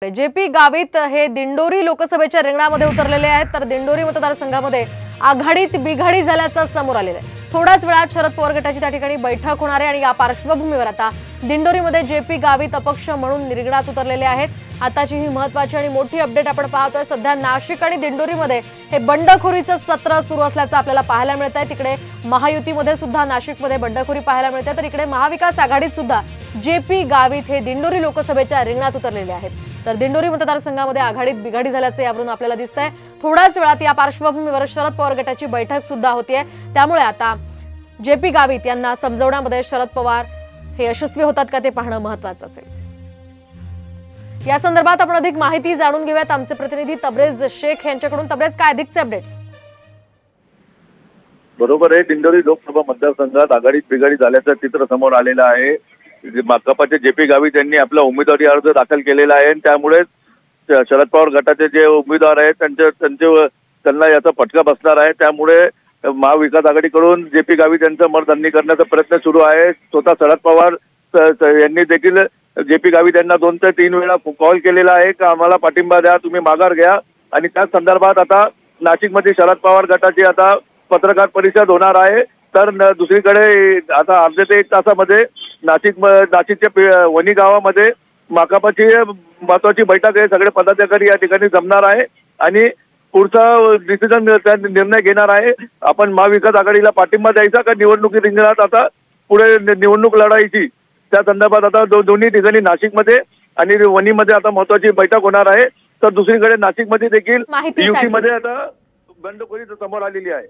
JP Gavit हे दिंडोरी लोकसभेच्या रिंगणामध्ये उतरलेले आहेत, तर दिंडोरी मतदारसंघामध्ये आघाडीत बिघाडी झाल्याचं समोर आलेलं आहे। थोड्याच वेळात शरद पवार गटाची त्या ठिकाणी बैठक होणार आहे आणि या पार्श्वभूमीवर आता दिंडोरीमध्ये जेपी गावित अपक्ष म्हणून रिंगणात उतरलेले आहेत। आताची ही महत्त्वाची आणि मोठी अपडेट आपण पाहतोय। सध्या नाशिक आणि दिंडोरीमध्ये हे बंडखोरीचं सत्र सुरू असल्याचं आपल्याला पाहायला मिळतंय। तिकडे महायुतीमध्ये सुद्धा नाशिकमध्ये बंडखोरी पाहायला मिळते, तर इकडे महाविकास आघाडीत सुद्धा जेपी गावित हे दिंडोरी लोकसभेच्या रिंगणात उतरलेले आहेत। तर दिंडोरी मतदारसंघामध्ये आघाडीत बिघाडी झाल्याचे यावरून आपल्याला दिसतंय। थोड्याच वेळात या पार्श्वभूमीवर शरद पवार गटाची बैठक सुद्धा होतीये, त्यामुळे आता जेपी गावित यांना समजवण्यामध्ये शरद पवार हे यशस्वी होतात का ते पाहणं महत्त्वाचं असेल। या संदर्भात आपण अधिक माहिती जाणून घेऊयात आमचे प्रतिनिधी तबरेज शेख यांच्याकडून। तबरेज, काय अधिकचे अपडेट्स? बरोबर आहे, दिंडोरी लोकसभा मतदारसंघात आघाडीत बिघाडी झाल्याचं चित्र समोर आलेलं आहे। माकपाचे जेपी गावित यांनी आपला उमेदवारी अर्ज दाखल केलेला आहे आणि त्यामुळे शरद पवार गटाचे जे उमेदवार आहेत त्यांना याचा फटका बसणार आहे। त्यामुळे महाविकास आघाडीकडून जेपी गावित यांचं मरधरणी करण्याचा प्रयत्न सुरू आहे। स्वतः शरद पवार यांनी देखील जेपी गावित यांना 2 ते 3 वेळा कॉल केलेला आहे की आम्हाला पाठिंबा द्या, तुम्ही माघार घ्या। आणि त्याच संदर्भात आता नाशिकमध्ये शरद पवार गटाची आता पत्रकार परिषद होणार आहे। तर दुसरीकडे आता अर्ध्या ते 1 तासामध्ये नाशिकच्या वणी गावामध्ये माकपाची महत्वाची बैठक आहे। सगळे पदाधिकारी या ठिकाणी जमणार आहे आणि पुढचा डिसिजन निर्णय घेणार आहे। आपण महाविकास आघाडीला पाठिंबा द्यायचा का निवडणुकी रिंगणात आता पुढे निवडणूक लढायची, त्या संदर्भात आता दोन्ही ठिकाणी नाशिकमध्ये आणि वणीमध्ये आता महत्वाची बैठक होणार आहे। तर दुसरीकडे नाशिकमध्ये देखील युतीमध्ये आता बंडखोरी समोर आलेली आहे।